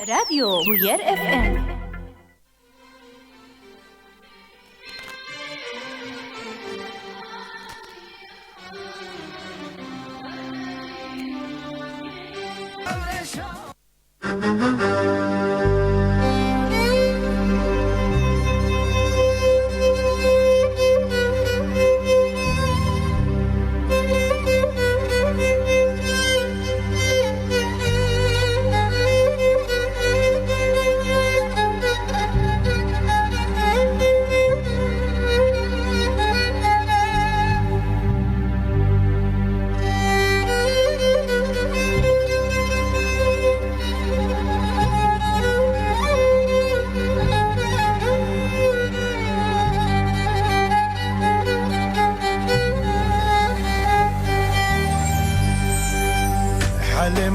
رادیو بویر اف ام.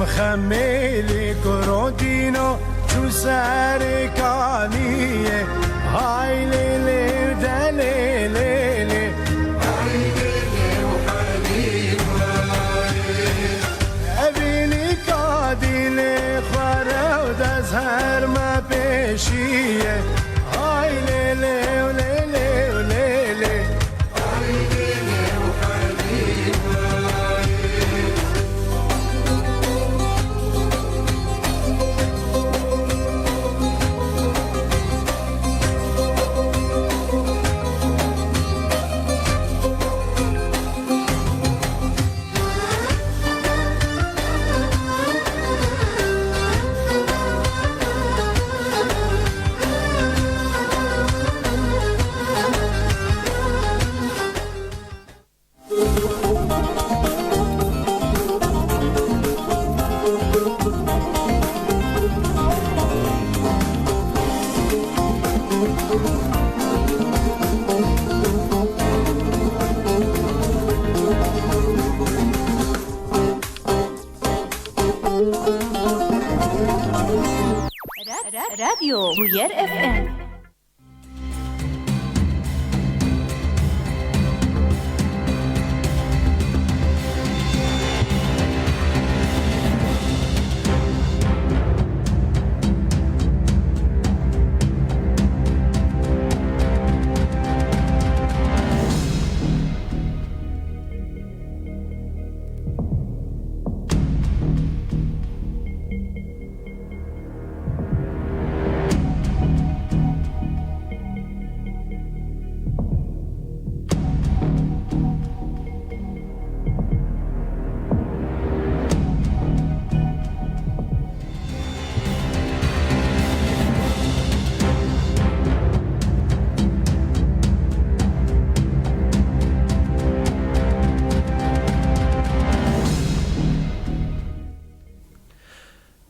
خمیلی کرودینو تو سر کانیه های لیلی دلی لیلی های لیلی و حلیمه ابینی کادیل خواره و دز هر ما پیشیه های لیلی و لیلی و لیلی های لیلی و حلیمه رادیو بویر اف ام.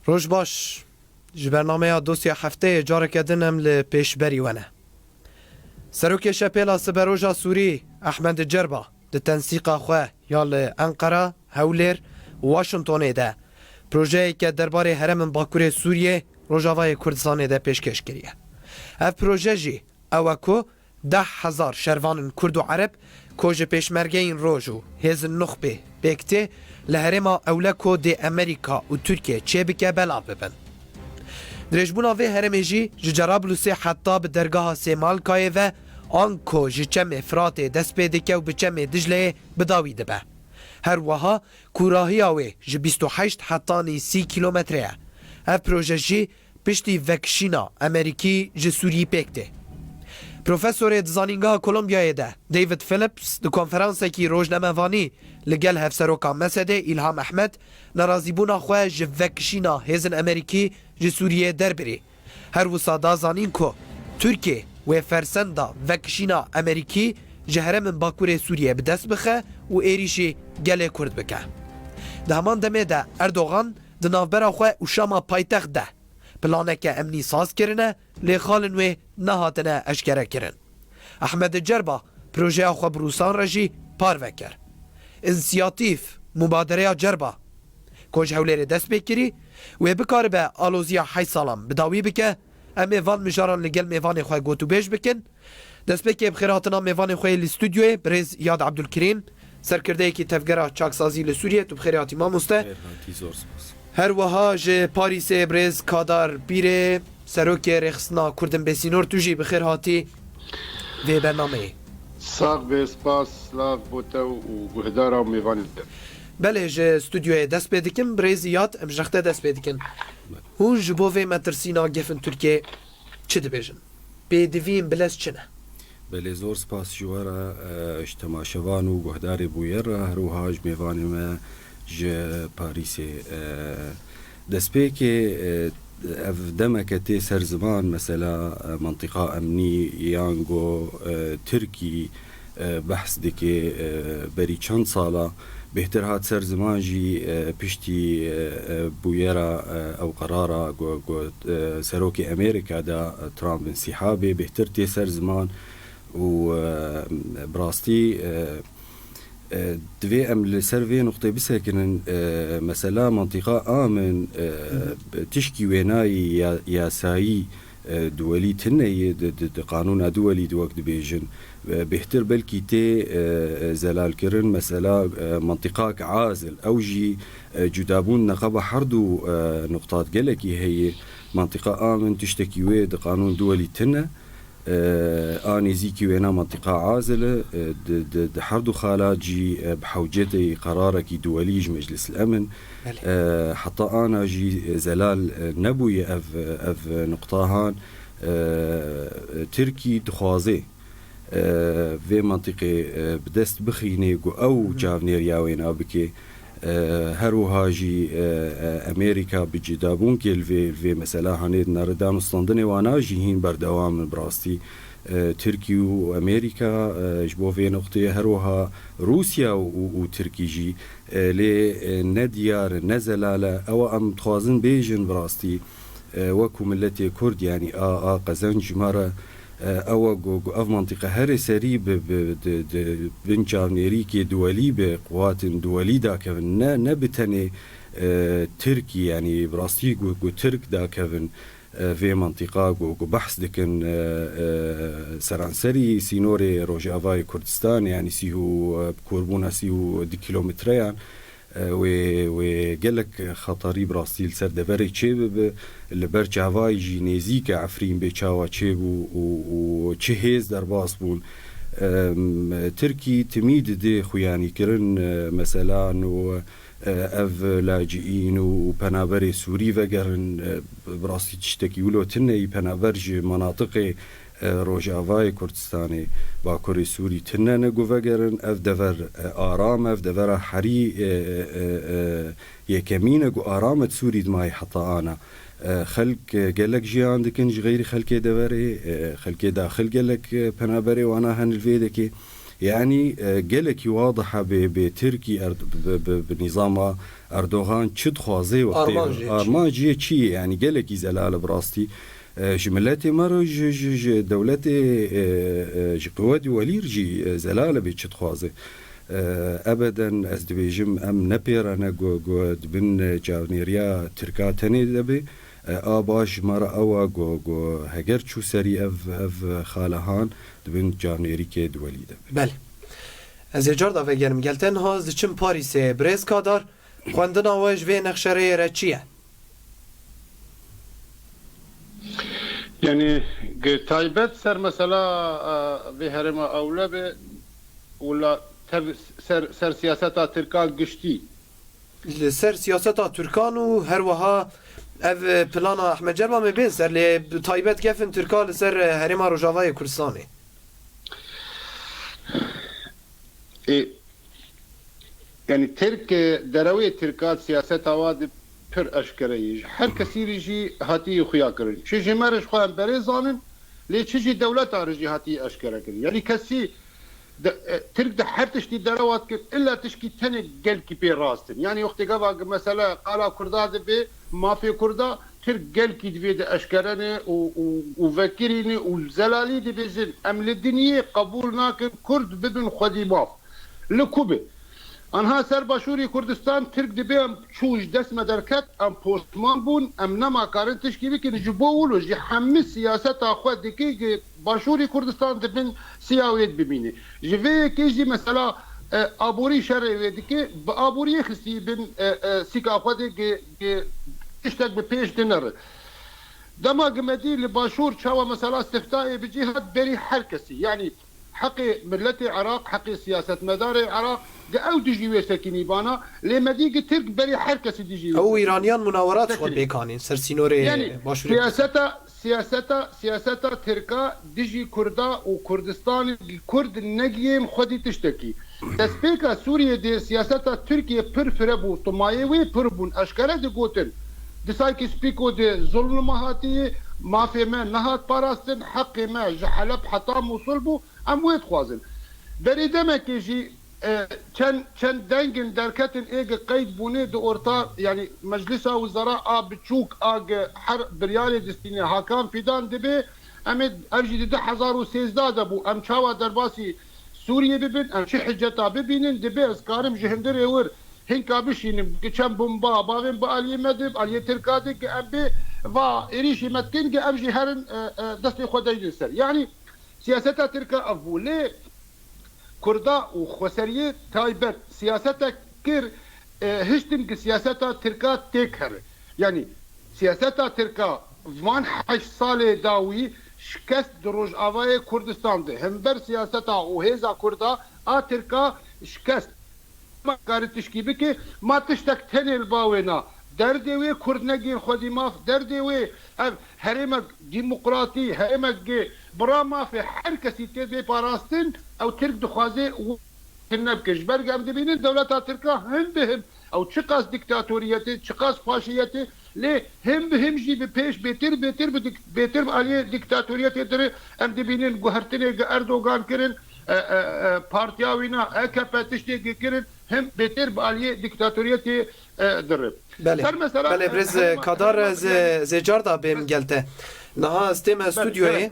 روش باش جبرنامه دوسیا هفته جاره کردنم لپیش بری ونه سروک شپیلا سبروجا سوری احمد جربا ده تنسیقا خواه یا لانقره هولر واشنطونه ده پروژه که درباره هرم باکور سوریه روجاوای کردستان ده پیشکش کریه اف پروژه جی اوکو 10,000 شروان کرد و عرب کوج پیشمرگه این روجو هز نخبه بکته لهرما اولکو دی امریکا و ترکیه چه بکه بلا ببن درجبونا وی هرمجی جرابلوسی حتی به درگاه سیمال کایه و آنکو جچم افرات دست پیدکه و بچم دجله بداوی دبه هر وها کوراهی آوی ج 28 حتانی 30 کیلومتره اف پروژه جی پشتی وکشینا امریکی ج سوری پکته پروفسور دزانینگاه کولومبیای ده دیوید فیلیپس دو کنفرانس کی روزنامه‌وانی لگل هفسروکا مسده ایلهام احمد نرازیبونا خواه جوکشینا هزن امریکی ج سوریه دربری هر وسادا زانین کو ترکیه و فرسندا وکشینا امریکی جهرم باکور سوریه بدست بخه و ایریشی گله کرد بکه ده همان دمه ده اردوغان ده نافبرا خواه و شاما پایتخت ده پلانه که امنی ساز کرنه لیخالن و نهاتنه اشکره کرن احمد جربا پروژه خو بروسان رجی پاروکر انسیاتیف مبادره جربا کوج هولیر دست بکری و بکار به آلوزیا 8 سالم بداوی بکه امی وان مجاران لگل میوان خواه گوتو بیش بکن دست بکی بخیراتنا میوان خواه الاستودیوی برز یاد عبدالکریم سرکرده که تفگره چاکسازی لسوریه تو بخیراتی ما مسته هر وها جه پاریس برز کادار بیره سروک رخصنا کردن بسینور تو جی بخیر هاتی و برنامه ساق به سپاس لاف بوتا و گهدارا و میوانی بله جه استودیوی دست بدکن برزیات امجرخته دست بدکن هون جبو و مترسینا گفن ترکیه چه دبیجن؟ بدوین بلس چنه؟ بله زور سپاس جوارا اجتماع و گهدار بویر هروهاج میوانی ما جه پاریس دست بی که دمكتي سر زمان مثلا منطقة أمني يانغو تركي بحث دكي بري چند صالة بهتر هات سر زمان جي بشتي بويرا أو قرارة سروكي أمريكا دا ترامب انسحابي بهتر تي سر زمان و براستي دوی ام لسر وی نقطه بسکنن مثلا منطقه آمن تشکی وینای یاسایی دولی تنه قانون دولی دوک دبیجن بهتر بلکی تی زلال کرن مثلا منطقه عازل او جی جدابون نقابه حردو نقطات گلکی هی منطقه آمن تشتکی وی قانون دولی تنه آني زيكي وينا منطقة عازلة حردو خالاجي بحوجتي قرارك دوليج مجلس الأمن حتى أنا جي زلال نبوي أف نقطاهان تركي دخوازي في منطقة بدست بخيني أو جافنير ياوين أبكي هروها جي أمريكا بجدابون كيل في مثلا هنيد نردان وستندني وانا جيهين بردوام براستي تركي وأمريكا جبو في نقطة هروها روسيا وتركي جي لي نديار نزلالة أو أم تخوازن بيجن براستي وكو ملتي كرد يعني قزنج مرة او اف منطقه هر سری بنجاونيري كي دولي بقوات دولي دا كفن نه بتني تركي يعني براستي جو ترك دا كفن في منطقه جو بحث دكن سرانسري سينوري روجافاي كردستان يعني سيهو كوربونا سيهو دي كيلومتريان وقالك خطري براسيل سر دبري تشيب لبر جافاي جي نزيك عفرين بيتشاوا تشيب وتشهيز در باس بون تركي تميد دي خوياني كرن مثلا و اف لاجئين وبنابري سوري وقرن براسي تشتكي ولو تني بنابرج مناطق روجافای کردستانی با کری سوری تنن گوگرن اف دور آرام اف دور حری یکمین گو آرامت سوری دمای حتی آنا خلق جلك جيان دكنج غير خلق دوري خلق داخل جلك بنابري وانا هنالفيدكي يعني جلك واضحة بتركي بنظام أردوغان تشد خوازي وقتي أرمانجي تشي يعني جلك زلال براستي جملاتي مرة دولتي قوات ولير جي زلالة بيتشد خوازي أبدا أزدبيجم أم نبير أنا جو دبن جاونيريا تركاتني دبي باش مرة أوا جو هجر شو سري أف خالهان دبن جاونيري كي دولي دبي بله از جاردا و گرم گلتن هاز چم پاریس برز کادار خواندن آواج و نقشره را چیه؟ يعني تايبت سر مثلا بهرما أولى ولا سر سياسة تركان قشتي سر سياسة تركان و هر وها اف پلان احمد جربا مبين سر لی تايبت كيفن تركان سر هرما روجاوای كردستاني يعني ترك دروي تركات سياسة واد پر اشکره هر کسی جی هاتی خویا کرد چه جمرش خواه برزانن لی چه جی دولت آرجی هاتی اشکره کرد یعنی کسی ترک ده هر تشتی دروات کرد الا تشکی تنه گل کی پی راستن یعنی وقتی گفت مثلا قالا کرده ده به مافی کرده ترک گل کی دوید اشکره نه و وکری نه و زلالی ده بزن امل دنیه قبول ناکن کرد بدون خودی ماف لکوبه آنها سر باشوری کردستان ترک دبیم چوش دست مدرکت ام پوستمان بون ام نما کارن تشکیلی که نجبو ولو جی همه سیاست آخواد دکی که باشوری کردستان دبین سیاویت ببینه جوه که جی مثلا ابوري شرعي ودك بابوري خسي بن سيكا خدي اشتك ببيش دينر دما قمدي لباشور شاوى مثلا استفتائي بجهة بري حركسي يعني حقي ملتي عراق حقي سياسة مدار العراق او ديجي ويسكيني بانا لمدي ترك بري حركسي ديجي او ايرانيان مناورات خود بيكانين سرسينوري يعني سياسة تركا ديجي كردا وكردستان الكرد النجيم خدي تشتكي تسبيكا سوريا دي سياسة تركيا برفربو طمايوي بربون اشكاله دي قوتن دسايكي سبيكو دي ظلم مهاتي ما في ما نهات باراستن حقي ما جحلب حطام وصلبو امويت خوازن بريدما كيجي كان دنجن دركتن ايج قيد بوني دو اورتا يعني مجلس وزراء بتشوك اج حر بريالي دستيني هاكان فيدان دبي امد ارجي ده 1013 دبو ام شاوا درباسي سوريا ببن ام شي حجتا ببينن دبي اسكارم جهندر يور هنكا بشينم كم بومبا باين بالي مدب الي تركاتك ام بي va irishi matkin ge amji herin destê xwe deynin ser. Yani siyaseta Tirka avvulê Kurda û xweseriyê taybet siyaseta kir hiştin ki siyaseta Tirka têk here. Yani siyaseta Tirka van 8 salê dawî şikest di Rojavayê Kurdistan de. Hember siyaseta û hêza Kurda a Tirka şikest. Ma karî tişkî bike ma tiştek tenê li bawê na. دردي وي كردنجي خدي ماف دردي وي هرمك ديمقراطي هرمك برا في حركة تي باراستن او ترك دخوازي كنبكش برقم دبين دولة تركا هم بهم او تشقاس ديكتاتوريتي تشقاس فاشيتي ليه هم بهم جي ببيش بيتر عليه ديكتاتوريتي دري ام دبين جوهرتني اردوغان كرن بارتياوينا اكا تشتي كرن هم بيتر عليه ديكتاتوريتي درب بله برز کادار زجار دا بهم گلته نها استیم استودیوی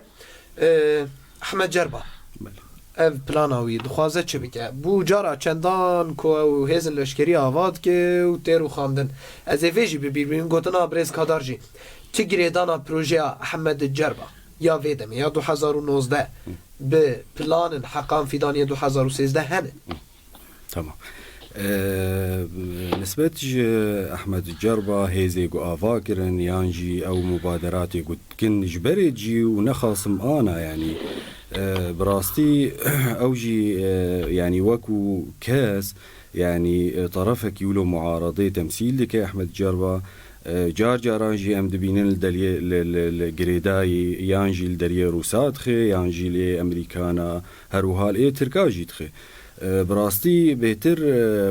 احمد جربا ev planawi dixwaze çi bike bu cara çendan ku ew hêzin leşkerî avad ke û têr û xandin ez ê vê jî bibînin gotina Brêz Kadar jî çi girêdana projeya Ehmed Cerba ya vê demê ya 2019 bi planên heqan fîdaniyê 2013 hene. Tamam. نسبت احمد جربا هيزي جو افاكرن يانجي او مبادراتي قد كن جبرجي ونخاصم انا يعني براستي اوجي يعني وكو كاس يعني طرفك يولو معارضه تمثيل لك احمد جربا جارانجي ام دبينن الجريداي يانجي الدريه روسات خي يانجي لامريكانا هروهال اي تركاجي تخي براستي بهتر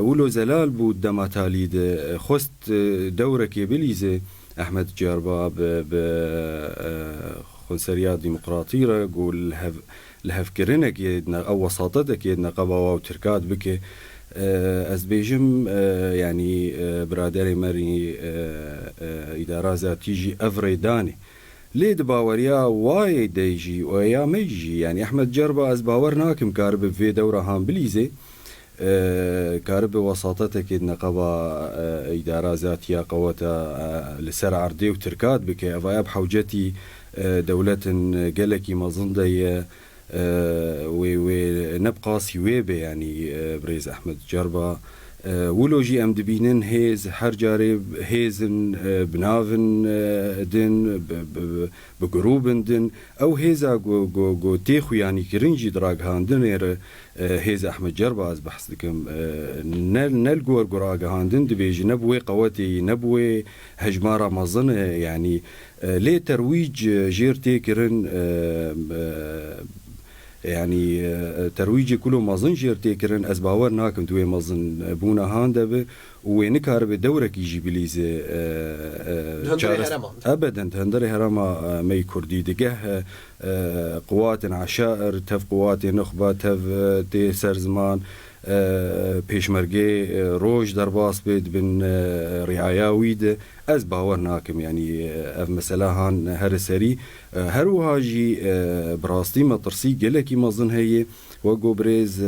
ولو زلال بود دماتاليد خست دورك بليزه احمد جربا ب خنسريات ديمقراطيه قول الهفكرنك يدنا او وساطتك يدنا قبوا وتركات بك از بيجم يعني برادري مري اداره ذاتيجي افريداني ليد باوريا واي ديجي ويا ميجي يعني احمد جربا از باور ناكم كارب في دوره هام بليزي كارب وساطتك نقبا اداره ذاتيه قوتا لسر عردي وتركات بك افايا بحوجتي دوله قالكي مظندي ونبقى سيويبه يعني بريز احمد جربا ولوجي ام دبينن هيز حرجاري هيزن بنافن دن بجروبن دن او هيزا جو تيخو يعني كرنجي دراغ هاندن هيز احمد جربا از بحث لكم نل جور جراغ هاندن دبيجي نبوي قوتي نبوي هجمارة مظن يعني ليه ترويج جيرتي كرن يعني ترويجي كله مازن جيرتي كرن از باور ناكم دوي مازن بونا هاندب ونكار بدورك يجي بليزه ابدا هندري هرما مي كردي دقه قوات عشائر تف قوات نخبه تف تي سرزمان پیشمرگی روج در باس بید بن رعایاوید از باور ناکم يعني مثلا هان هر سری هر وهاجي براستی مطرسی گلکی مازن هي وقو بريز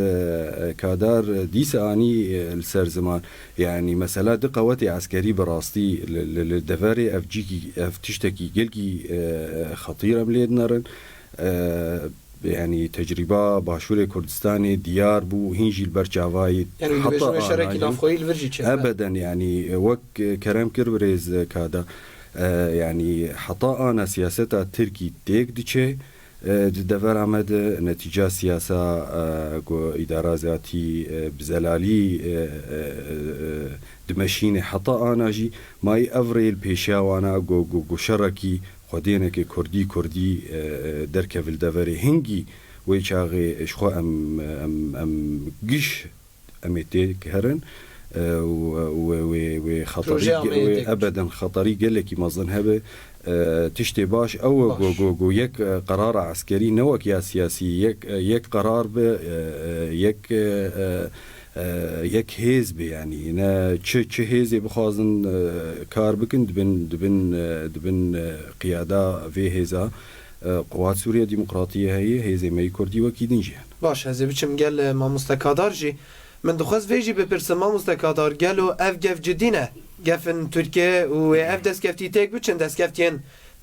كادار ديساني السر زمان يعني مثلا دقواتي عسكري براستي للدفاري اف تشتكي جلكي خطيره مليد نارن يعني تجربة باشور كردستاني ديار بو هنجي البرجاوي يعني بيجوا شركة نافخوي الفرجي أبدا يعني وك كرم كربريز كذا يعني حطاءنا سياستها تركي تيك ديشي دفر عمد نتيجة سياسة إدارة ذاتي بزلالي دمشين حطاءنا جي ماي أفريل بيشاوانا جو شركي خدينك كردي دركة في الدفر هنجي ويشاغي شخو أم جيش أميتي كهرن وخطري ابدا خطري قال لك مازن هبه تشتي باش او جو يك قرار عسكري نوك يا سياسي يك قرار يك حزب يعني نا تش حزب بخازن كار بكن دبن قياده في هذا قوات سوريا ديمقراطيه هي زي ما كردي وكيدن جهان باش هذا بيشم قال ما مستقادر جي من دخواست ویجی به پرسما مستقادر گلو اف گف جدینه گفن ترکیه و اف دست گفتی تک بچن دست گفتین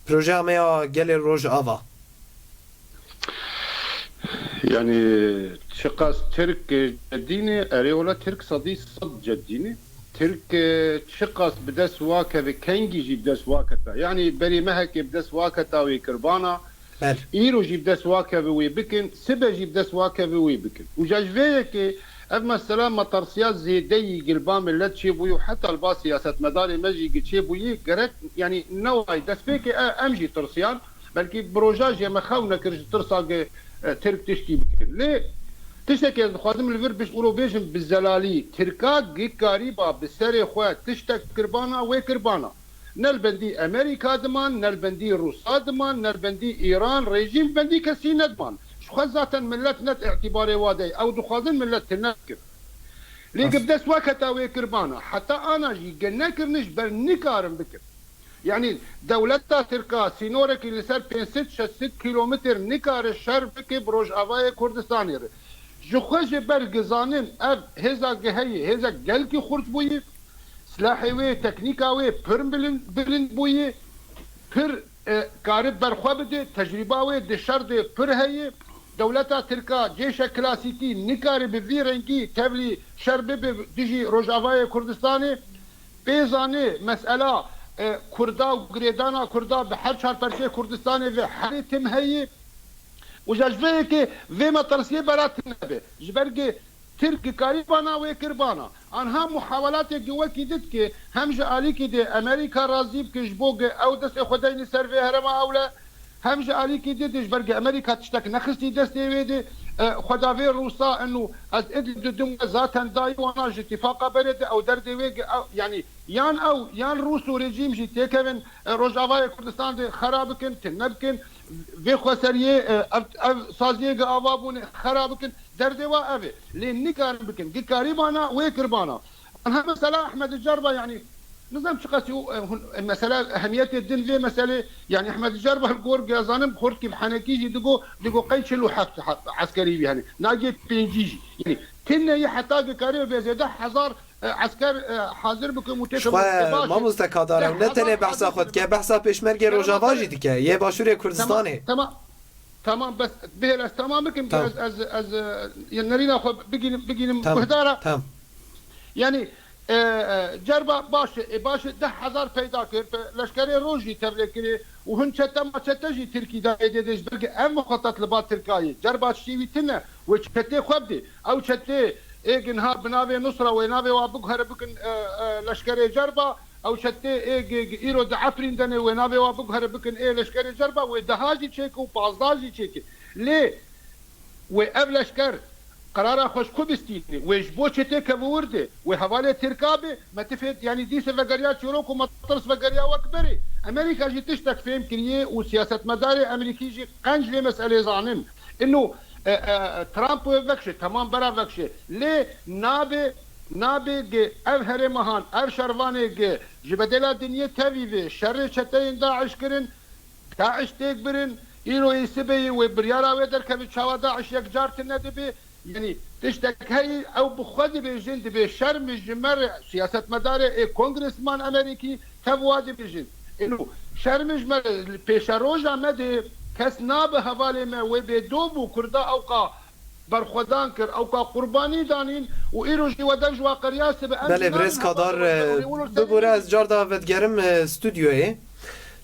پروژه همه گل روژ آوا يعني شقاس ترك جديني أريولا ترك صديق صد جديني ترك شقاس بدس واكا بكنجي جي بدس واكتا يعني بري مهك بدس واكتا ويكربانا إيرو جي بدس واكا ويبكن سبا جي بدس واكا ويبكن وجاجفيك أما السلام مطرسيات زيدي قلبان من لا تشيبوي حتى الباس سياسة مداري مجي تشيبوي قرأت يعني نوعي دسبيك أمجي ترسيان بلكي بروجاج يا مخاونا كرج ترسا ترك تشكي بكر ليه تشتكي خادم الفر بيش قولوا بيجم بالزلالي تركات قريبة بالسري خوات تشتك كربانا وكربانا نلبندي أمريكا دمان نلبندي روسا دمان نلبندي إيران ريجيم بندي كسينة دمان خزة ملت نت اعتباري وادي او دخازن ملت تنكر لي قبدس وقتا ويكربانا حتى انا جي قناكرنش بل نكارم بكر يعني دولتا تركا سينورك اللي سر 5-6 كيلومتر نكار الشر بكي بروج افاي كردستاني جخوش برقزانين اف هزا قهي هزا قلكي خورت بوي سلاحي وي تكنيكا وي پر بلند بوي پر قارب برخوابده تجربه وي دشر دي پر هي دولتا تركا جيش كلاسيكي نكاري بفي رنگي تبلي شرب ديجي روجافاي كردستاني بيزاني مسألة كردا وغريدانا كردا بحر شهر برشي كردستاني في حالي تم هي وجاجفيك في مطرسية برات النبي جبرقي تركي كاريبانا وكربانا انها محاولات جواكي دتك هم جاليكي دي امريكا رازيب كجبوغ او دس خديني سيرفي هرما اولا هم جاليكي دي جبرقي امريكا تشتك نخستي دستي ويدي خدافي روسا انه از ادل دم ذاتا داي وانا اتفاق برد او دردي ويج يعني يان روس وريجيم جي تيكن روجافاي كردستان دي خرابكن تنبكن في خسريه سازيه اوابون خرابكن دردي وافي لين نكار بكن قريبانا ويكربانا انا مثلا احمد الجربه يعني نظام شقاسيو مسألة أهمية الدين في مسألة يعني أحمد الجربة الجور جازانم خوركي بحنكيجي دقو قيشلو عسكري يعني ناجي بينجيجي يعني كنا يحتاج قريب بزيادة 1000 عسكر حاضر بكم متفق ما مستقادر نتنه بحثا خود که بحثا پیشمرگ روجاواجی دیگه یه باشور کردستانه تمام بس بهلاس تمام بكم از نرينا خو بقين مهدارة يعني جربا باش 10,000 پیدا کرد لشکری روجی تبلیغ کرد و هن چتا ما چتا جی ترکی دایده دیش بلکه ام مخطط لباد ترکایی جربا شیوی تنه و چته خوب دی او چته ایگ نهار بناوی نصره و ناوی وابق هر بکن لشکری جربا او چته ایگ ایرو دعفرین دنه و ناوی وابق هر بکن ای لشکری جربا و دهاجی چیک و پازداجی چیک لی و اف لشکر قرار خوش كوبستيني ويجبو تشتي كبورده وحواله تركابه ما تفيد يعني دي سفقريا تشوروكو مطرس فقريا وكبري امريكا جي تشتك فهم كريه وسياسه مداري امريكي جي قنج لي مساله ظانم انه ترامب وكشه تمام برا وكشه ليه نابي افهر مهان اف شرواني جبدلا دنيا تبيبه شر شتين داعش كرن داعش تكبرن ايرو يسبي وبريارا ودر كبي شوا داعش يك جارت ندبي يعني تشتك هي او بخدي بيجند بشرم الجمر سياسه مدار كونغرسمان امريكي تبوادي بيجند انه شرم الجمر بيشاروجا مدي کس نابه حواله ما و به دو بو کردا اوقا برخودان کر اوقا قربانی دانین و ایروجی و دمج واقعیاس به بله برز کادار ببوره از جار داوتگرم استودیوی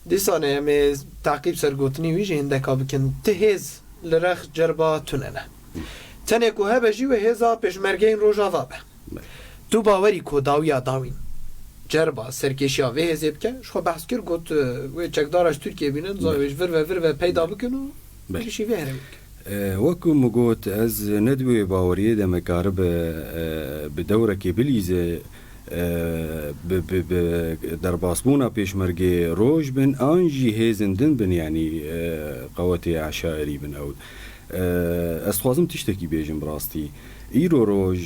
دیسانه همه تعقیب سرگوتنی ویجه هندکا بکن تهیز لرخ جربا توننه تنه که هبه جی و هزا پشمرگین روژا وابه تو باوری که داویا داوین جربا سرکشیا و هزی بکن شخوا بحث کر گوت و چکدارش ترکیه بینن زایوش ور و پیدا بکن و بلیشی وهره وەکو مگوت ئەس نەدوێ باوەریە دەمەکارە بە دەورەکێ بلیزە دەرباسبوونا پێشمەرگێ ڕۆژ بن ئانژی هێزندن بن ینی قەوەتێ عشاعری بن ئەو ئەسخوازم تیشتێکی بێژم بڕاستی ئیرۆ ڕۆژ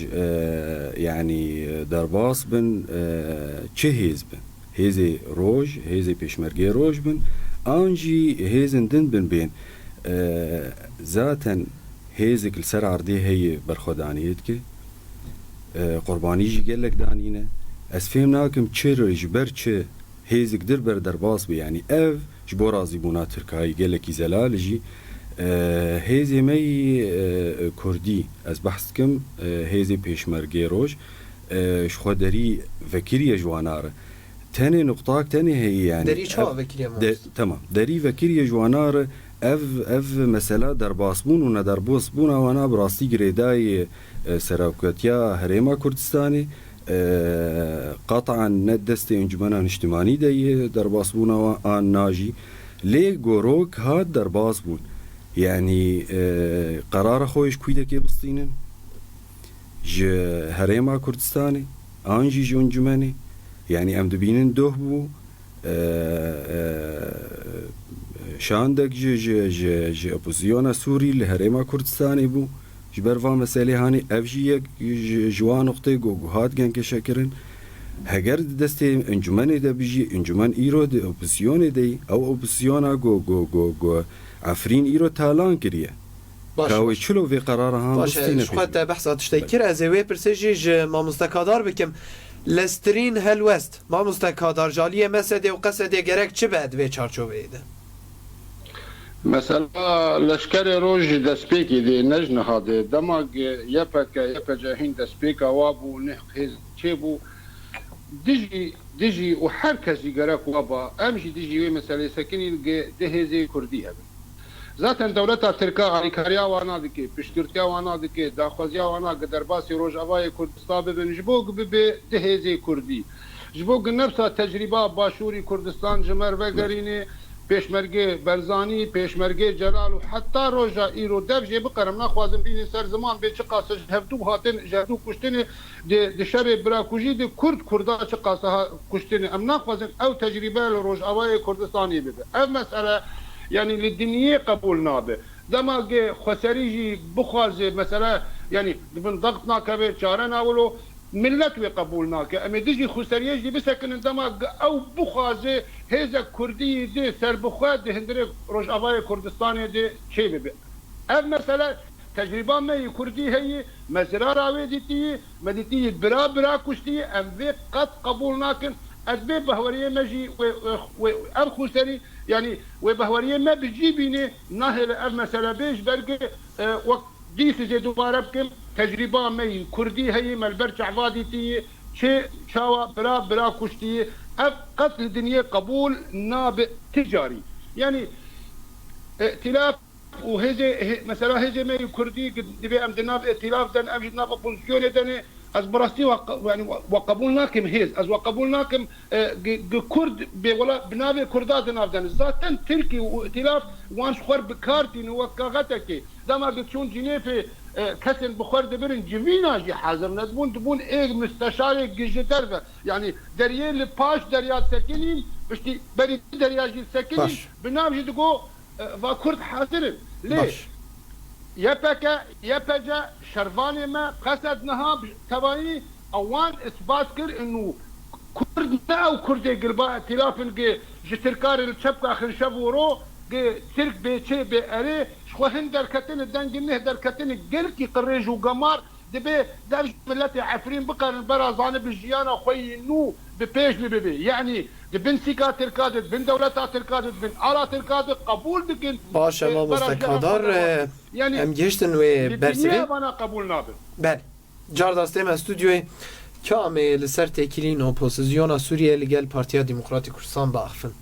ینی دەرباس بن چه هێز بن هێزێ ڕۆژ هێزێ پێشمەرگێ ڕۆژ بن ئانژی هێزندن بن بێن ذاتن هێزێک لەسەر عردێ هەیە بەرخۆدانیت کە قوربانیژی گەلێک دانینە ئەس فێم ناکەم چێرۆژ بەر چه هێزێک در بەر دەرباس بێ ینی ئەv ji بۆ رازیبوونا ترکایی گەلێکی زەلالژی هێزێمەی کوردی ئەس بەحث بکەم هێزێ پێشمەرگێ ڕۆژ شخوا دەری vekiriye jwanare tenê nuqtak tenê heye yani derî çawa vekiriye tamam derî vekiriye jwanare ev mesela derbasbûn û nederbasbûna wana bi rastî girêdayê seroketiya Herêma Kurdistanê qetan ne destê encumena niştimanî de yê derbasbûna an najî lê gorok hat derbasbûn yani qerara xwe ji kûdekê bistînin ji Herêma Kurdistanê an jî ji encûmenê yani em dibînin doh bû şandek ji opozisyona Sûrî li Herêma Kurdistanê bû ji ber van meselê hanî ev jî yek ji wan noqtê hat genkeşekirin heger di destê encûmenê de bijî encûmen îro di opozisyonê de ew opozisyona go Efrîn îro talan kiriye Kawê çilo vê qerara han bistîne xwe te behsa tiştê kir ez ê wê pirsê jî ji mamostekadar bikim Lestrîn helwest mamostekadar jaliyê Mesedê û Qesedê gerek çi be divê çarçoveyê de Mesela leşkerê roj ji destpêkê dê ne ji nihadê dema yepece hîn destpêka wa bû neh hêz çêbû dijî û her kes jî gerek waba em jî dijî wê meselê sekinîn di hêzê Kurdî hebe zaten dewleta Tirka alîkariya wana dike piştgirtiya wana dike daxwaziya wana ki derbasî Rojavayê Kurdistan bibin ji bo bibe di hêzê Kurdî ji bo nefsa tecrîba Başûrî Kurdistan ji mer vegerînê Pêşmergê Berzanî Pêşmergê Celal û heta roja îro dev jê bikerim naxwazim bînî ser ziman bê çi qase hevdû hatin ji hevdû kuştinê di şerê birakujî de Kurda çi qase kuştinê em naxwazin ew tecrîbe li Rojavayê Kurdistanê bibe ev mesele yani li dinyê qebûl nabe dema gê xweserî jî bixwaze mesela yani dibin dagt nakeve çare nawilo millet wê qebûl nake em ê dijî xweseriyê jî bisekinin dema ew bixwaze hêzek Kurdiyê de serbixwe di hindirê Rojavayê Kurdistanê de çê bibe ev mesele tecrîba me yê Kurdî heye me zirara wê dîtiyê me dîtiyê bira kuştiyê em vê qet qebûl nakin ez bê behweriyê me jî ev xweserî yani wê behweriyê me bijî bînê nahêle ev mesele bêj bergê wek dîsê dubare bikim tecrîba me yê Kurdî heye me li ber çehva dîtiyê çê çawa bira kuştiyê ev qet li dinyê qebûl nabe ticarî yani îtilaf û hêzê mesela hêzê me yê Kurdî divê em di nav îtilaf den em jî nav opozisyonê denê ez bi rastî we qebûl nakim hêz ez we qebûl nakim Kurd bê wela bi navê Kurda di nav denin zaten Tirkiye û îtilaf wan ji xwe bikardînin wek gaxetekê dema di çûn cînêfê kesên bi xwe dibirin civîna jî hezir nedibûn dibûn êk müsteşarê gijîter ve yani deryê li paş derya sekinîn piştî berî derya jî sekinîn bi nav jî digo va Kurd hezirin lê yepece şervanê me qesed niha tevayî ewan isbat kir inû Kurd ne ew Kurdê gilba îtilafin ki ji Tirkarê li çepka xinşev û ro ki Tirk bêçê bê erê ji xwe hin derketinê dengê neh derketinê gelkî qirêj û gemar dibe dev ji milletê Efrîn bikarin bera zanibin jiyana xwe yî nû ببيش ببي يعني دبن سيكا تركات دبن دولتا تركات دبن على تركات قبول دكن باشه ما مستکادار يعني ام گشتن و برسوی انا قبول نابه بله جار دستیم استودیوی کامه لسر تکیلین اپوزیسیون سوریه لگل پارتیا دموکراتی کردستان باخفن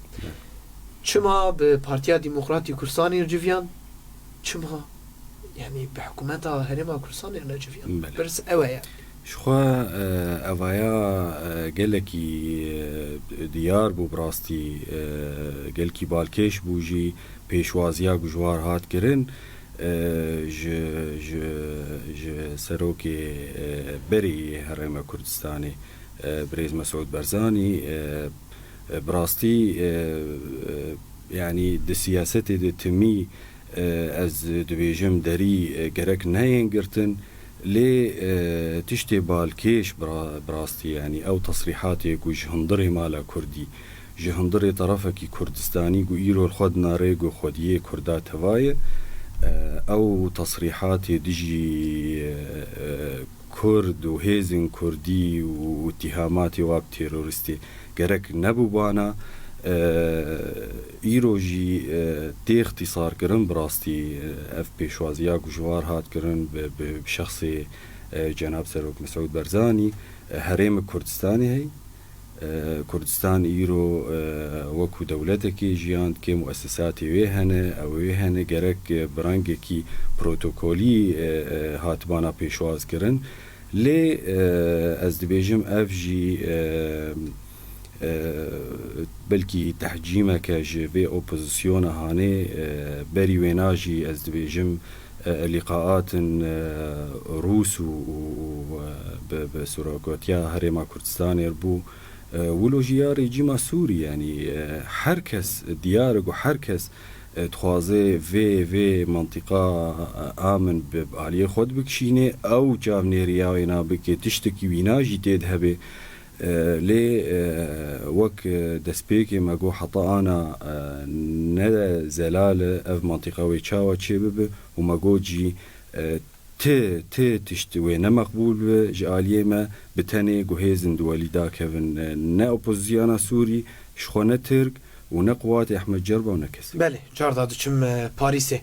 چما به پارتیا دموکراتی کردستان ارجویان چما يعني بحكومات هرما كردستان ارجویان برس اوه شخوا اوایا گلکی دیار بو براستی گلکی بالکش بوجی پیشوازیا گجوار هات کرن ج سروکی بری هرم کردستانی بریز مسعود برزانی براستی يعني د سیاست د تمی از دبیجم دری گرک نهین گرتن لي تشتي بالكيش براستي يعني او تصريحاتي جو جهندري مالا كردي جهندري طرفك كردستاني جو ايرو الخد ناري جو خديه كردات هوايه او تصريحاتي دجي كرد وهيزن كردي واتهاماتي واب تيرورستي جرك نبو بانا ایروژی تی اختصار کرن براستی اف پیشوازیا گوشوار هات کرن به شخص جناب سروک مسعود برزانی هرم کردستانی هی کردستان ایرو وکو دولتکی جیاند که مؤسساتی ویهنه او ویهنه گرک برانگی کی پروتوکولی هاتبانا پیشواز کرن لی از دبیجم اف جی بلكي تحجيمك جي اوبوزيسيون هاني بري ويناجي از دبيجم لقاءات روس بسوراكوتيا هرما كردستان يربو ولوجياري جيما سوري يعني حركس ديارك وحركس تخوازي في منطقة آمن بعليه خود بكشيني أو جابني رياوينا بك تشتكي ويناجي تيدهبي لي وك دسبيكي ماجو حطا انا نا زلال اف منطقه ويتشاوا تشيبب وماجو جي ت تشتوي مقبول جاليه ما بتاني جوهيزن دولي دا كيفن نا اوبوزيانا سوري شخونه ترك ونقوات احمد جربه ونكس بله جاردا دچم پاریسه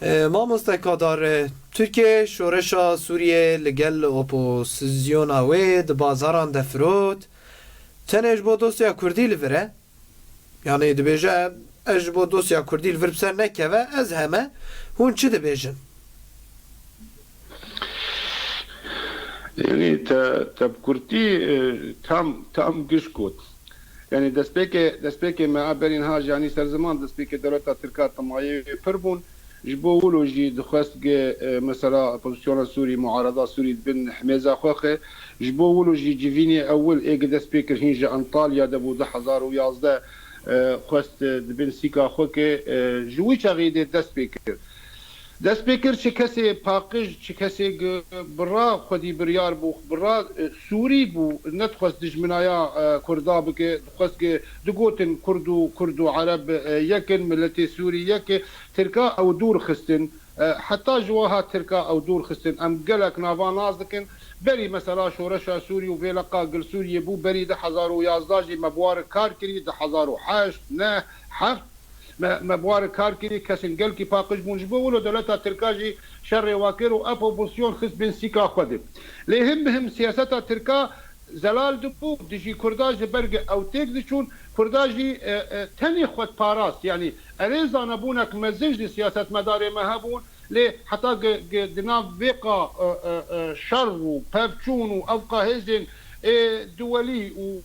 ما مستکادار ترکیه شورشا سوریه لگل اپوزیسیون اوید بازاران دفرود تنش با دوسیا کردی لوره یعنی دبیجه اج با دوسیا کردی لور بسر نکه و از همه هون چی دبیجن يعني تبكرتي تام قشكوت يعني دسبيكي ما أبرين هاج يعني سر زمان دسبيكي دولتا تركات طماعي فربون جبو ولوجي دخواست مثلا بوزيسيون سوري معارضة سوري بن حميزة خوخي جبو ولوجي جيفيني أول إيج دسبيكر هينجا أنطاليا دبو 2011 خواست بن سيكا خوخي جوي شغيدي دسبيكر چه کسی پاقش چه کسی برا خودی بریار بو برا سوری بو نتخواست دجمنایا کردا بکه خواست که دگوتن کردو عرب یکن ملت سوری یک ترکا او دور خستن حتی جواها ترکا او دور خستن ام گلک ناوان نازدکن بری مثلا شورشا سوری و ویلقا گل سوری بو بری 2011 جی مبوار کار کری 2008 نه 7 مبوار کار کری کسین گل کی پاقش بونجبو ولو دولتا ترکاجی شر واکر و اپوزیسیون خص بن سیکا خود لهم سیاستا ترکا زلال دبو دجی کرداج برگ او تک دچون کرداجی تنی خود پاراست يعني اريزا نبونك مزج سياسه مدار مهبون لي حتى دنا بقى شر وبابتشون وافقا هزن دولي و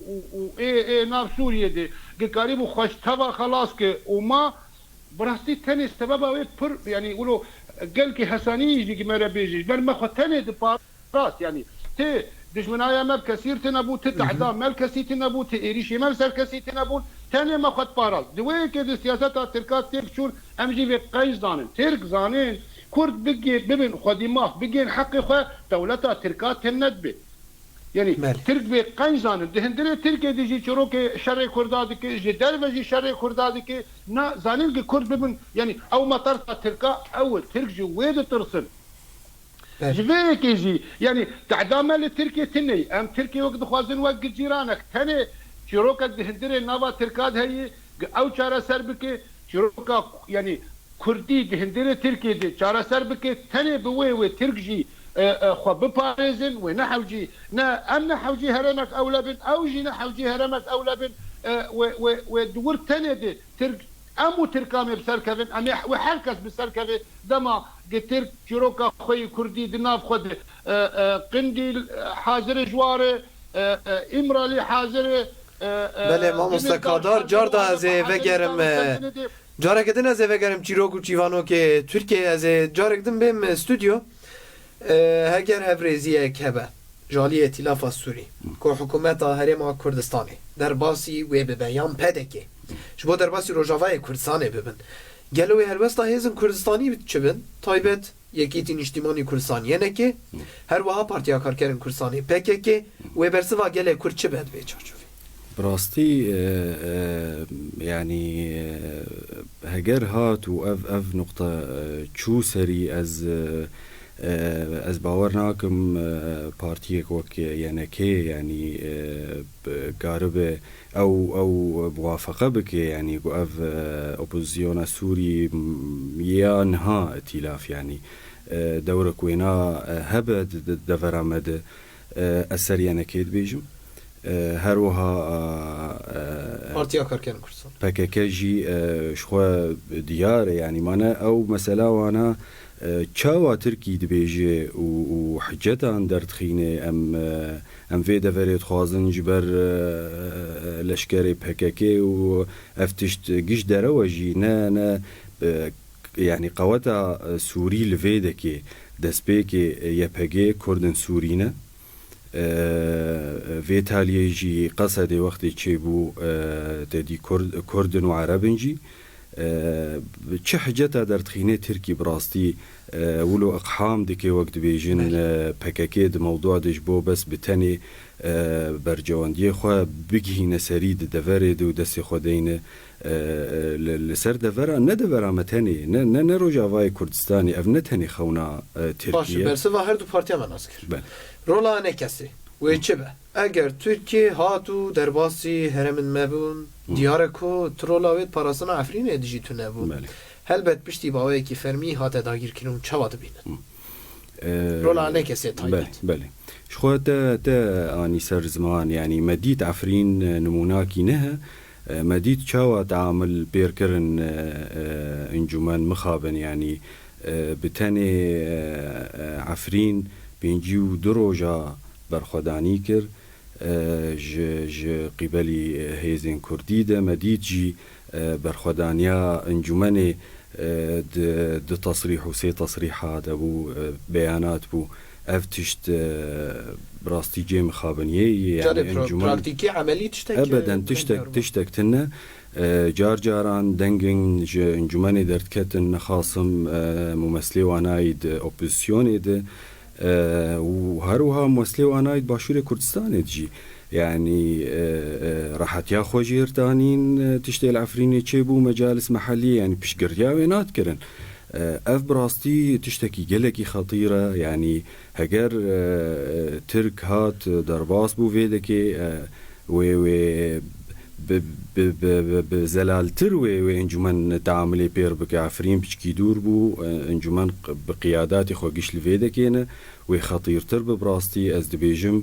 ناف سوريا دي قريب وخش تبع خلاص كي وما براستي تاني سببها بر يعني يقولوا قال كي حساني يجي ما بيجي بل ما خد تاني راس يعني تي دشمنايا مال كثير تنبو تتعدا مال كثير تنبو تيريشي مال سر كثير تنبو تاني ما خد باراس دوي كده سياسات تركات تيكشون امجي في قيس زانين ترك زانين كرد بيجي ببن خديمات بيجي حق خو دولتا تركات تندبي يعني ترك بي قنزان دهندري ترك ديجي شروك شر كردادك جدال بجي شر كردادك نا زانين كرد ببن يعني او مطر تركا او ترك جو ويد ترسل جوه كيجي يعني تعدام لتركيا تني ام تركيا وقت خوازن وقت جيرانك تني شروكا هندري نافا تركاد هي او شارع سربك شروكا يعني كردي هندري تركيا دي شارع سربك تني بوي تركجي خو بباريزن ونحوجي ام نحوجي هرمك اولابن او جي نحوجي هرمك اولابن ودور تني دي ترك امو تركامي بسركبن ام وحركس بسركبن دما ترك شروكا خوي كردي دناف خد قنديل حاضر جواره امرالي حاضر بله ما مستقادار جار دا از وگرم جاره کدن از وگرم چیروک و چیوانو که ترکیه از جاره کدن بیم استودیو هگر هفرزیه کبه جالی ائتلاف سوری که حکومت هرم کردستانی در باسی و به بیان پدکه شبو در باسی روجاوای کردستانی ببین گلوی هلوستا هیزم کردستانی چه بین تایبت یکیتین اجتماعی کردستانیه نکه هر وها پارتیا کارکرین کردستانی پکه که و برسوا گله کرد چه بید به چارچوفی براستي يعني هجر هات اف نقطة شو سري از باورناكم بارتيك وك يعني كي يعني قارب او موافقة بك يعني اف اوبوزيون سوري يا نها ائتلاف يعني دورك وينا هبد دفرامد اثر يعني كيد بيجم هروها پارتیا کارکرین کردستان پککجی شخوا دیار يعني مانا او مثلا وانا چاوا تركي دبيجي وحجتان درتخينه ام في دفريت خوازن جبر لشكري بككي وافتشت جيش دروجي نا يعني قوتا سوري لفيدكي دسبيكي يبهجي كردن سورينا فيتاليجي قصدي وقت تشيبو تدي كردن وعربنجي چه حجتا در تخينه تركي براستي ولو اقحام دكي وقت بيجن بكاكي د موضوع دجبو بس بتاني برجواندي خو بيجي نسريد دفرد ودسي خدين لسر دفرا ندفرا متاني نروجاوای كردستاني اف نتاني خونا تركيا باشه برسوا هر دو پارتیا مناسکر بله رولا نکسی و چه به اگر ترکیه هاتو در باسی هرمن مبون دیارکو ترولاویت پاراسنا افرین ادیجی تو نبون بله هلبت پشتی باوی که فرمی هات داگیر کنون چه واد بینن رولا نکسی بله تایبت بله شخوا تا آني سر زمان يعني مديت عفرين نموناكي نها مديت شاوة تعامل بيركرن انجمان مخابن يعني بتاني عفرين بينجيو دروجا برخداني كر ج قبلي هيزين كرديدة مديت جي برخدانيا انجماني د تصريح وسي تصريحات ابو بيانات بو افتشت براستي جي مخابنيه يعني انجمان براكتيكي عملي تشتك ابدا تشتك تنا جاران دنجن انجماني درتكتن خاصم ممثلي وانايد اوبوزيسيوني ده وهروها ممثلي وانايد باشور كردستان تجي يعني راحت يا خوجير تانين تشتغل عفريني تشيبو مجالس محلية يعني بشقريا وينات كرن اف براستي تشتكي قلقي خطيرة يعني هجر ترك هات درباس بو فيدكي و بزلال تروي وانجمان تعاملي بير بك عفرين بشكي دور بو انجمان بقياداتي خوغيش لفيدكينا وخطير ترب براستي از دبيجم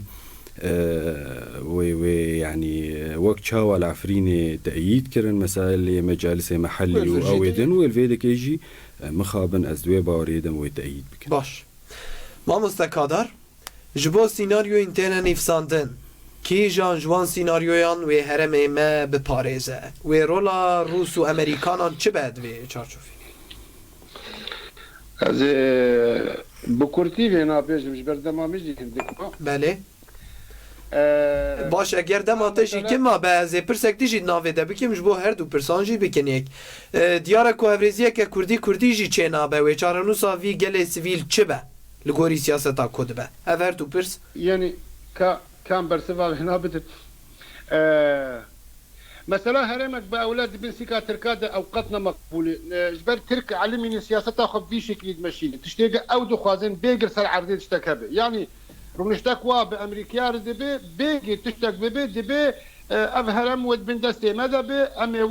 ويعني وقت شاوى العفريني تأييد كرن مسائل مجالس محلي وأويدن والفيدك يجي مخابن أزدوية باوريدن وتأييد بكن باش ما مستقادر جبو سيناريو انتنا نفساندن کی جان جوان سیناریویان و هرم ما بپارێزه و رولا روس و امریکانان چه بد و چارچوفی از بکورتی و نابیجم بردمامی هندکو بله باش اگر دماتشی که ما به از پرسک دیجی ناوه ده بکیم جبو هر دو پرسانجی بکنیک دیاره که هفریزیه که کردی جی چه نابه و چارنوسا وی گل سویل چه به لگوری سیاستا کد به هر دو پرس یعنی كان برسوا هنا بدت مثلا هرمك باولاد بنسيكا تركاده اوقاتنا مقبوله جبر ترك علمني سياسته خب في شكل ماشين تشتاق او دخوازن بيجر سر عرضي تشتاك يعني رمشتاك وا بامريكا دبي بيجي تشتاك دبي افهرم ود بن دستي ماذا بي امي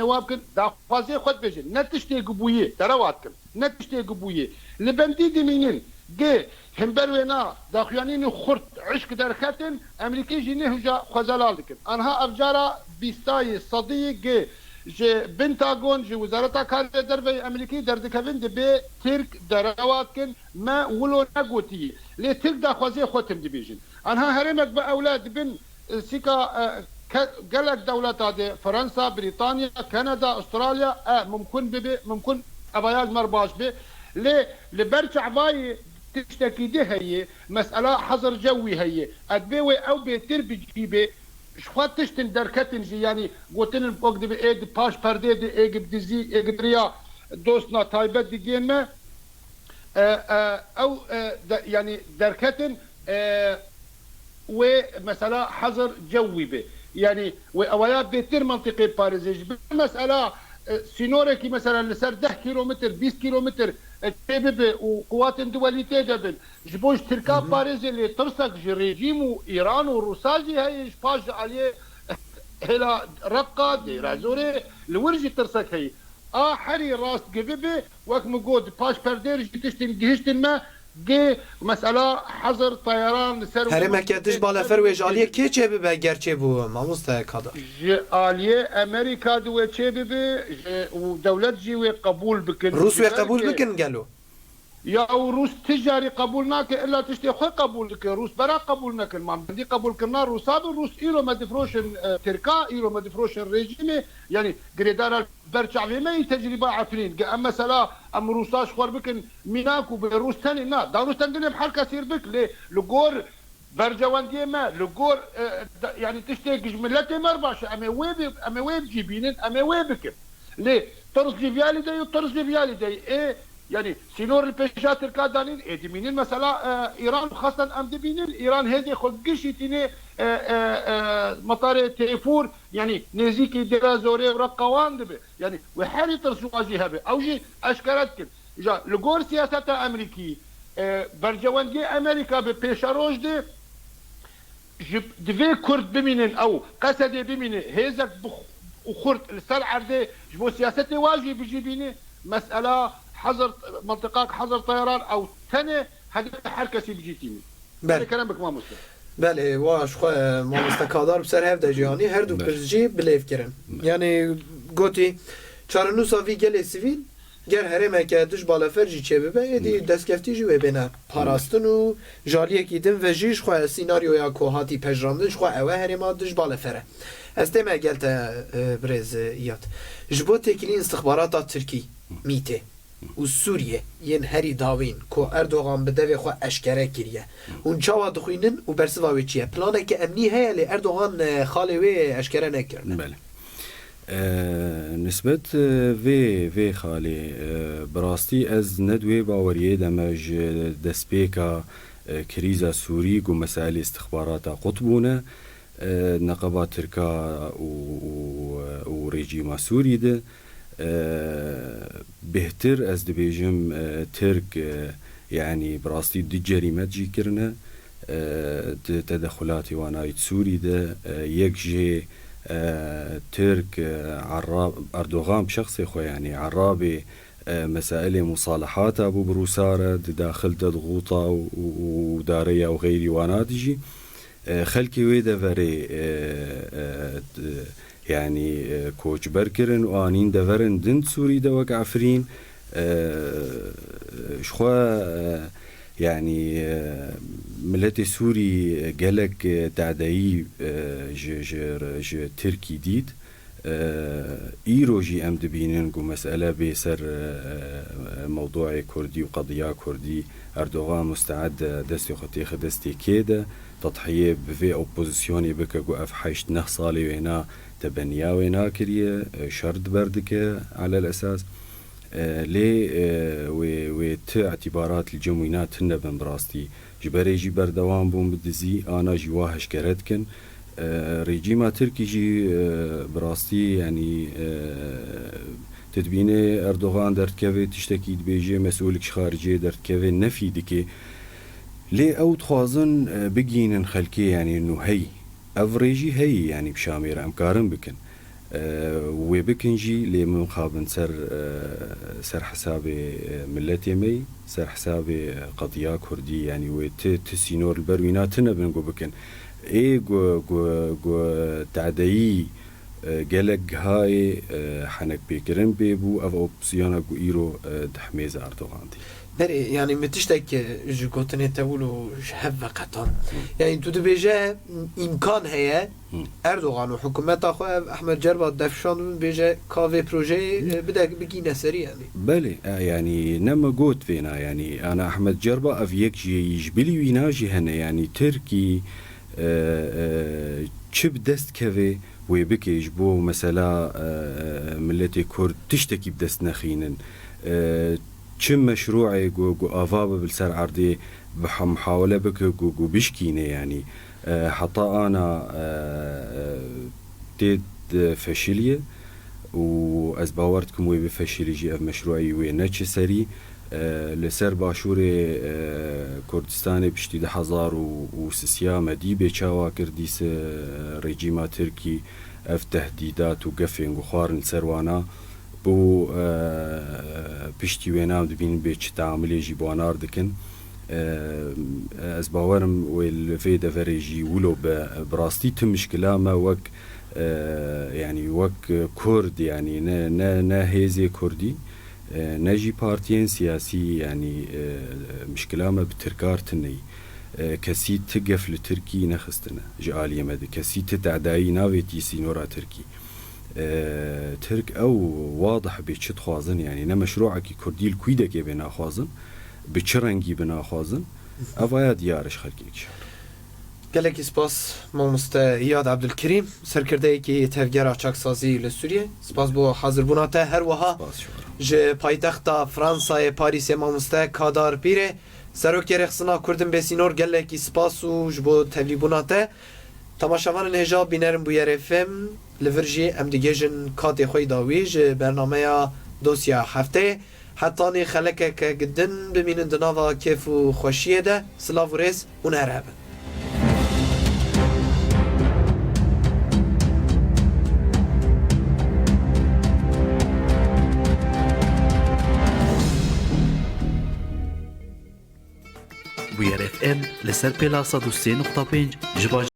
وابكن دا خوازي خد بيجي نتشتاق بويه ترواتكم نتشتاق بويه لبندي دمينين جي همبروينا داخيانين خرط عشق درختن امريكي جيني هجا خوزلالكن انها افجارا بيستاي صديق جي بنتاغون جي وزارة كاري دربي امريكي دردكفن دبي ترك درواتكن ما ولو نقوتي لي ترك دا خوزي خوتم دبيجن انها هرمك باولاد بن سيكا قالك دولات هذه فرنسا بريطانيا كندا استراليا ممكن ابياج مرباش بي ليه لبرجع باي تشتكي دي هي مسألة حظر جوي هي أدبيوي أو بيتر بجيبي شخوات تشتن دركتن جي يعني قوتن الفوق دي بإيد باش پرده دي إيد بدزي إيد دريا دوستنا تايبت دي دين ما أو يعني دركتن ومسألة حظر جوي بي يعني وأويات بيتر منطقة باريزيج مسألة سينوركي مثلا لسر 10 كيلومتر 20 كيلومتر تبب وقوات دولية تجبن جبوش تركا باريس اللي ترسك ريجيم ايران وروساجي هي باج عليه هلا رقه دي رازوري الورجي ترسك هي حري راس جببه وقت مقود باش بردير تشتن جهشتن ما جي مسألة حظر طيران لسر هرمك دش بالا فروي جاليه كي چه ببه گرچه بو ماموستا كادا جاليه امريكا دو چه ببه ودولت جي قبول بكن روس قبول بكن قالوا يا روس تجاري قبول ناك الا تشتي خو قبول لك روس برا قبول ناك ما بدي قبول كنا روس ايرو ما دفروشن تركا ايرو ما دفروشن ريجيمي يعني قريدار برجع في ما تجربه عفرين اما سلا ام روساش خور بكن ميناكو بروس ثاني نا داروس تندني بحال كثير بك ليه لغور برجوان ديما لغور يعني تشتي جملتي مرباش اما ويب جيبين اما ويبك ليه طرز جيفيالي دي وطرز جيفيالي دي ايه يعني سينور البيشات الكادانين ادمينين مثلا ايران خاصه ام دبينين ايران هذه خدقش تيني مطار تيفور يعني نزيكي درازوري ورقوان دبي يعني وحالي ترسواجي هبه او جي اشكرتك جا لغور سياسه امريكي برجوان دي امريكا ببيشاروج دي دفي كرد بمينين او قسدي بمينين هيزك وخرت السلعه دي جبو سياسه واجي بيجيبيني مساله حظر منطقة حظر طيران او ثاني هذه حركه سي بجيتيني بله كلامك ما مسلم بله واش خو ما مستقادر بسر هفده جهانی هر دو برجی بلیف کرن یعنی گوتی چارنو صافی گل سیویل گر هرمه که دش بالا فرجی چه ببه دی دستگفتی جو ببینه پاراستن و جالیه کی دم و جیش خو سیناریو یا کوهاتی پجراندش خو اوه هرمه دش بالا فره استمع قلت برز یاد جبو تکلین استخبارات ترکی میته و سوریه ین هری داوین کو اردوغان بدوی خو اشکره کریه اون چاوا دخوینن و برسواوی چیه پلانه که امنی هیا لی اردوغان خالوی اشکره نکرنه بله نسبت وی خالی براستی از ندوی باوریه دمج دسپیکا کریزا سوری و مسائل استخبارات قطبونه نقابات ترکا و رژیم سوری ده بهتر از دبیجم ترک يعني براستي دي جريمات جي كرنا تدخلات وانايت سوري ده يكجي ترك عراب أردوغان بشخصي خو يعني عرابي مسائل مصالحات أبو بروسارة داخل تضغوطة ودارية وغيري واناتجي خلكي ويدا فري يعني كوچ بركرن وانين دفرن دند سوري دوك عفرين شخوا يعني ملت سوري قالك تعداي ج تركي ديد ايروجي ام دبينن قو مسألة بيسر موضوع كردي وقضية كردي اردوغان مستعد دستي خطيخ دستي كيدا تضحية بفي اوبوزيسيوني بك قو افحشت نه صالي وينا تبنيا وينا كريه شرط بردك على الاساس لي وت اعتبارات الجموينات هن بن براستي جبريجي بردوام بوم بدزي انا جواهش كردكن ريجيما تركي جي براستي يعني تدبيني أردوغان درتكوي تشتكي دبيجي مسؤولك خارجي درتكوي نفي دكي لي أو تخوازن بقين خلكي يعني إنه هي أفريجي هي يعني بشامير أمكارن بكن وبكنجي لي من خابن سر حسابي ملتي مي سر حسابي قضية كردي يعني وتسينور البرويناتنا بنقو بكن اي جو تعدي قلق هاي حنك بيكرن بيبو او اوبسيانا جو ايرو دحميز اردوغان دي بري يعني متشتك جو قوتني تقولوا شهب قطن يعني تو بيجا امكان هي اردوغان وحكومت اخو احمد جربا دفشان بيجا كافي بروجي بدا بقينا سريع يعني بله يعني نما قوت فينا يعني انا احمد جربا افيك جي يجبلي ويناجي هنا يعني تركي تشب دست كافي ويبكيج بو مثلا ملتي كرد تشتكي بدست نخينن چم مشروعي جو افاب بالسر عرضي محاولة بك جو بشكينه يعني حتى انا تيد فشلية واز باورتكم وي بفشلي جي اف مشروعي وي نتش سري لسر باشوري كردستاني بشتي 1000 مدي بيچاوا كرديس ريجيما تركي اف تهديدات وقفين وخوارن سروانا بو پشتی وینام دبین به چه تعاملی جیبوانار دکن از باورم والفي دفريجي ولو براستي تمشكلة ما وك يعني وك كرد يعني نا هيزي كردي نجي بارتيين سياسي يعني مشكلة ما بتركار تني كسي تقف لتركي نخستنا جالية مدى كسي تتعداي ناويتي سينورا تركي ترك او واضح بيتشت خوازن يعني نا مشروعك كردي الكويدك بنا خوازن بچرنگی بنا خوازن اویا دیارش خلقی اکشار گلکی سپاس ماموستا یاد عبدالکریم سرکرده که تفگر آچاک سازی لسوریه سپاس بو حاضر بوناته هر وها جه پایتخت فرانسای پاریس ماموستا کادار پیره سروک رخصنا کردن بسینور گلکی سپاس و جبو تبلی بوناته تماشاوان الهجاب بینرم بو یر افم لورجی ام دیگه جن کات خوی داویج برنامه دوسیا هفته حتى خلقك جدا بمين دنافا كيف خوشيه ده سلاف وريس ونهرب وير اف ام لسر بلا 103.5 جبا